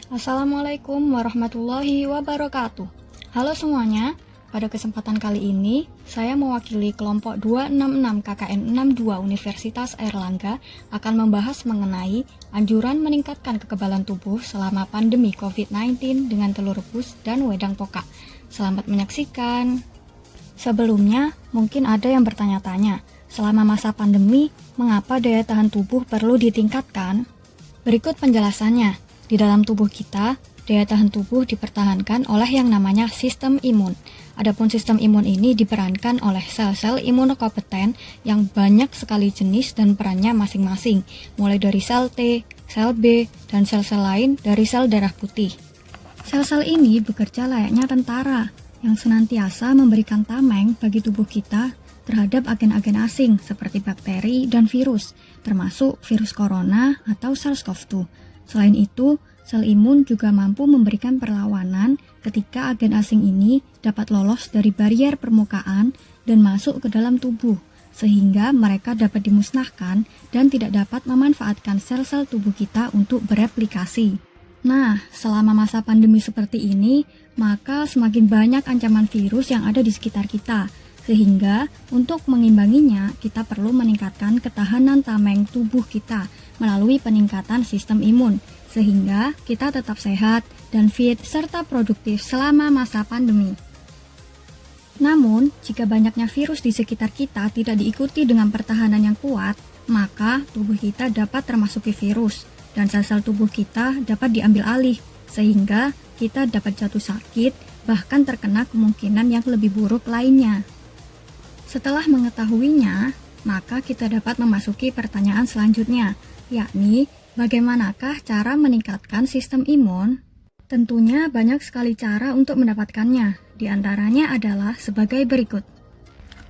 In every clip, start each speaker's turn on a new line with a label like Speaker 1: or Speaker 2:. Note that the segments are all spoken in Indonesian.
Speaker 1: Assalamualaikum warahmatullahi wabarakatuh. Halo semuanya, pada kesempatan kali ini saya mewakili kelompok 266 KKN 62 Universitas Airlangga akan membahas mengenai anjuran meningkatkan kekebalan tubuh selama pandemi COVID-19 dengan telur rebus dan wedang pokak. Selamat menyaksikan. Sebelumnya, mungkin ada yang bertanya-tanya, selama masa pandemi, mengapa daya tahan tubuh perlu ditingkatkan? Berikut penjelasannya. Di dalam tubuh kita, daya tahan tubuh dipertahankan oleh yang namanya sistem imun. Adapun sistem imun ini diperankan oleh sel-sel imunokompeten yang banyak sekali jenis dan perannya masing-masing, mulai dari sel T, sel B, dan sel-sel lain dari sel darah putih. Sel-sel ini bekerja layaknya tentara yang senantiasa memberikan tameng bagi tubuh kita terhadap agen-agen asing seperti bakteri dan virus, termasuk virus corona atau SARS-CoV-2. Selain itu, sel imun juga mampu memberikan perlawanan ketika agen asing ini dapat lolos dari barier permukaan dan masuk ke dalam tubuh, sehingga mereka dapat dimusnahkan dan tidak dapat memanfaatkan sel-sel tubuh kita untuk bereplikasi. Nah, selama masa pandemi seperti ini, maka semakin banyak ancaman virus yang ada di sekitar kita, sehingga untuk mengimbanginya, kita perlu meningkatkan ketahanan tameng tubuh kita melalui peningkatan sistem imun, sehingga kita tetap sehat dan fit serta produktif selama masa pandemi. Namun, jika banyaknya virus di sekitar kita tidak diikuti dengan pertahanan yang kuat, maka tubuh kita dapat termasuki virus, dan sel-sel tubuh kita dapat diambil alih, sehingga kita dapat jatuh sakit, bahkan terkena kemungkinan yang lebih buruk lainnya. Setelah mengetahuinya, maka kita dapat memasuki pertanyaan selanjutnya, yakni bagaimanakah cara meningkatkan sistem imun? Tentunya banyak sekali cara untuk mendapatkannya, di antaranya adalah sebagai berikut.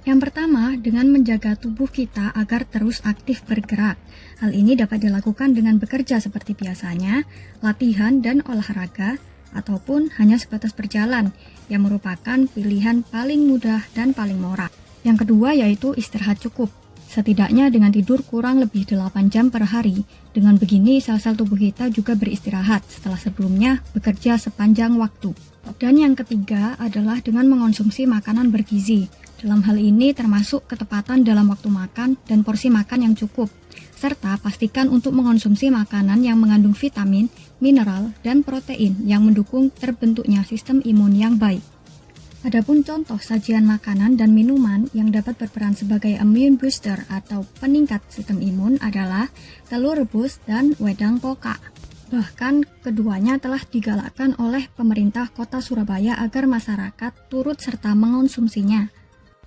Speaker 1: Yang pertama, dengan menjaga tubuh kita agar terus aktif bergerak. Hal ini dapat dilakukan dengan bekerja seperti biasanya, latihan dan olahraga, ataupun hanya sebatas berjalan, yang merupakan pilihan paling mudah dan paling murah. Yang kedua yaitu istirahat cukup. Setidaknya dengan tidur kurang lebih 8 jam per hari. Dengan begini sel-sel tubuh kita juga beristirahat setelah sebelumnya bekerja sepanjang waktu. Dan yang ketiga adalah dengan mengonsumsi makanan bergizi. Dalam hal ini termasuk ketepatan dalam waktu makan dan porsi makan yang cukup. Serta pastikan untuk mengonsumsi makanan yang mengandung vitamin, mineral, dan protein yang mendukung terbentuknya sistem imun yang baik. Adapun contoh sajian makanan dan minuman yang dapat berperan sebagai immune booster atau peningkat sistem imun adalah telur rebus dan wedang pokak. Bahkan keduanya telah digalakkan oleh pemerintah Kota Surabaya agar masyarakat turut serta mengonsumsinya.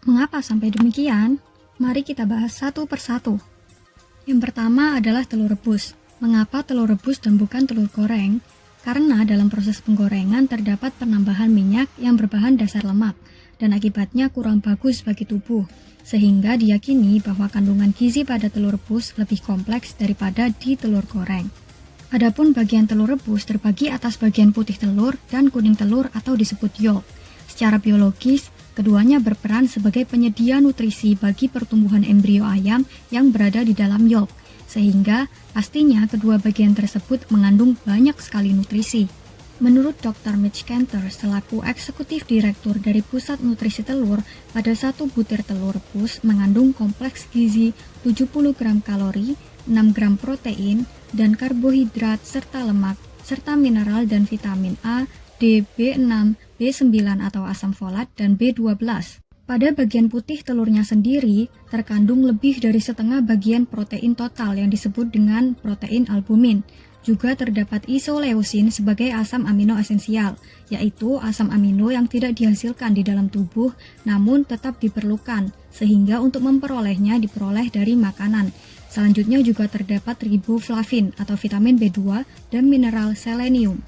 Speaker 1: Mengapa sampai demikian? Mari kita bahas satu persatu. Yang pertama adalah telur rebus. Mengapa telur rebus dan bukan telur goreng? Karena dalam proses penggorengan terdapat penambahan minyak yang berbahan dasar lemak dan akibatnya kurang bagus bagi tubuh, sehingga diyakini bahwa kandungan gizi pada telur rebus lebih kompleks daripada di telur goreng. Adapun bagian telur rebus terbagi atas bagian putih telur dan kuning telur atau disebut yolk. Secara biologis, keduanya berperan sebagai penyedia nutrisi bagi pertumbuhan embrio ayam yang berada di dalam yolk, sehingga pastinya kedua bagian tersebut mengandung banyak sekali nutrisi. Menurut Dr. Mitch Cantor selaku eksekutif direktur dari Pusat Nutrisi Telur, pada satu butir telur rebus mengandung kompleks gizi 70 gram kalori, 6 gram protein, dan karbohidrat serta lemak, serta mineral dan vitamin A, D, B6, B9 atau asam folat, dan B12. Pada bagian putih telurnya sendiri, terkandung lebih dari setengah bagian protein total yang disebut dengan protein albumin. Juga terdapat isoleusin sebagai asam amino esensial, yaitu asam amino yang tidak dihasilkan di dalam tubuh namun tetap diperlukan, sehingga untuk memperolehnya diperoleh dari makanan. Selanjutnya juga terdapat riboflavin atau vitamin B2 dan mineral selenium.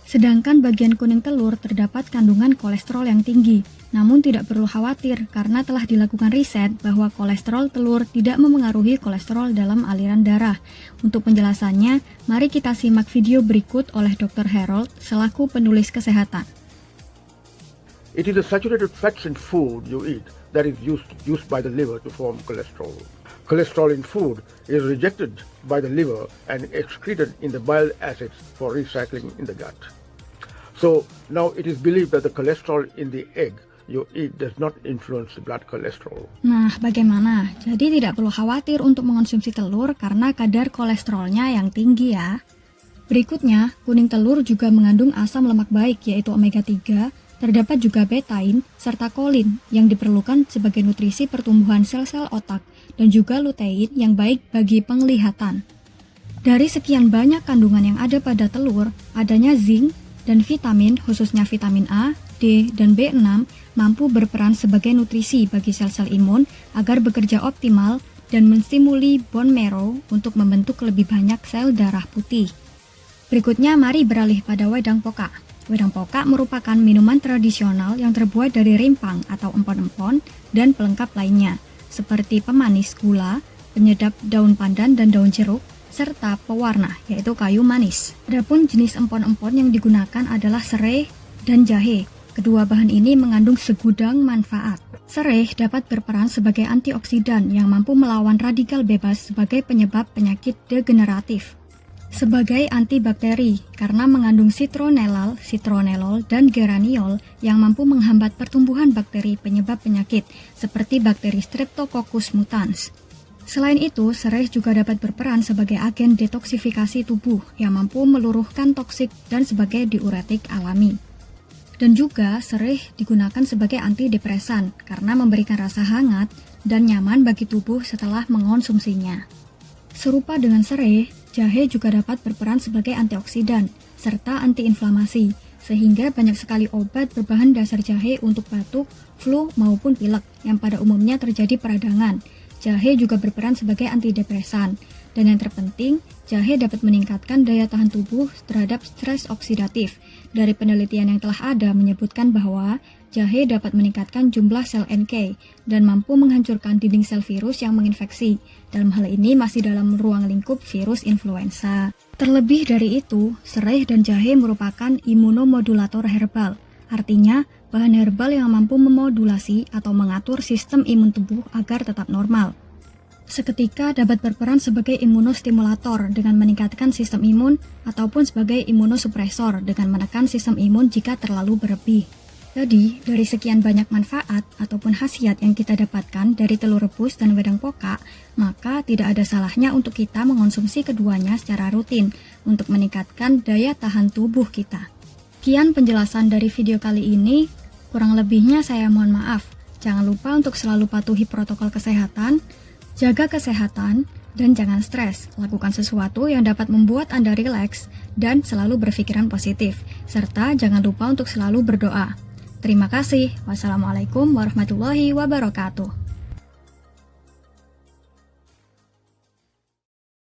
Speaker 1: Sedangkan bagian kuning telur terdapat kandungan kolesterol yang tinggi. Namun tidak perlu khawatir karena telah dilakukan riset bahwa kolesterol telur tidak memengaruhi kolesterol dalam aliran darah. Untuk penjelasannya, mari kita simak video berikut oleh Dr. Harold selaku penulis kesehatan.
Speaker 2: It is the saturated fats in food you eat that is used by the liver to form cholesterol. Cholesterol in food is rejected by the liver and excreted in the bile acids for recycling in the gut. So now it is believed that the cholesterol in the egg you eat does not influence the blood cholesterol.
Speaker 1: Nah, bagaimana? Jadi tidak perlu khawatir untuk mengonsumsi telur karena kadar kolesterolnya yang tinggi ya. Berikutnya, kuning telur juga mengandung asam lemak baik yaitu omega 3, terdapat juga betain serta kolin yang diperlukan sebagai nutrisi pertumbuhan sel-sel otak dan juga lutein yang baik bagi penglihatan. Dari sekian banyak kandungan yang ada pada telur, adanya zinc dan vitamin khususnya vitamin A, D, dan B6 mampu berperan sebagai nutrisi bagi sel-sel imun agar bekerja optimal dan menstimuli bone marrow untuk membentuk lebih banyak sel darah putih. Berikutnya mari beralih pada wedang pokak. Wedang pokak merupakan minuman tradisional yang terbuat dari rimpang atau empon-empon dan pelengkap lainnya, seperti pemanis gula, penyedap daun pandan dan daun jeruk, serta pewarna yaitu kayu manis. Adapun jenis empon-empon yang digunakan adalah serai dan jahe. Kedua bahan ini mengandung segudang manfaat. Serai dapat berperan sebagai antioksidan yang mampu melawan radikal bebas sebagai penyebab penyakit degeneratif. Sebagai antibakteri karena mengandung citronellal, citronellol, dan geraniol yang mampu menghambat pertumbuhan bakteri penyebab penyakit seperti bakteri Streptococcus mutans. Selain itu, serai juga dapat berperan sebagai agen detoksifikasi tubuh yang mampu meluruhkan toksik dan sebagai diuretik alami. Dan juga serai digunakan sebagai antidepresan karena memberikan rasa hangat dan nyaman bagi tubuh setelah mengonsumsinya. Serupa dengan serai, jahe juga dapat berperan sebagai antioksidan serta antiinflamasi, sehingga banyak sekali obat berbahan dasar jahe untuk batuk, flu, maupun pilek yang pada umumnya terjadi peradangan. Jahe juga berperan sebagai antidepresan. Dan yang terpenting, jahe dapat meningkatkan daya tahan tubuh terhadap stres oksidatif. Dari penelitian yang telah ada menyebutkan bahwa jahe dapat meningkatkan jumlah sel NK dan mampu menghancurkan dinding sel virus yang menginfeksi. Dalam hal ini masih dalam ruang lingkup virus influenza. Terlebih dari itu, serai dan jahe merupakan imunomodulator herbal. Artinya, bahan herbal yang mampu memodulasi atau mengatur sistem imun tubuh agar tetap normal. Seketika dapat berperan sebagai imunostimulator dengan meningkatkan sistem imun ataupun sebagai imunosupresor dengan menekan sistem imun jika terlalu berlebih. Jadi, dari sekian banyak manfaat ataupun khasiat yang kita dapatkan dari telur rebus dan wedang pokak, maka tidak ada salahnya untuk kita mengonsumsi keduanya secara rutin untuk meningkatkan daya tahan tubuh kita. Sekian penjelasan dari video kali ini, kurang lebihnya saya mohon maaf. Jangan lupa untuk selalu patuhi protokol kesehatan, jaga kesehatan, dan jangan stres. Lakukan sesuatu yang dapat membuat Anda rileks dan selalu berpikiran positif. Serta jangan lupa untuk selalu berdoa. Terima kasih. Wassalamualaikum warahmatullahi wabarakatuh.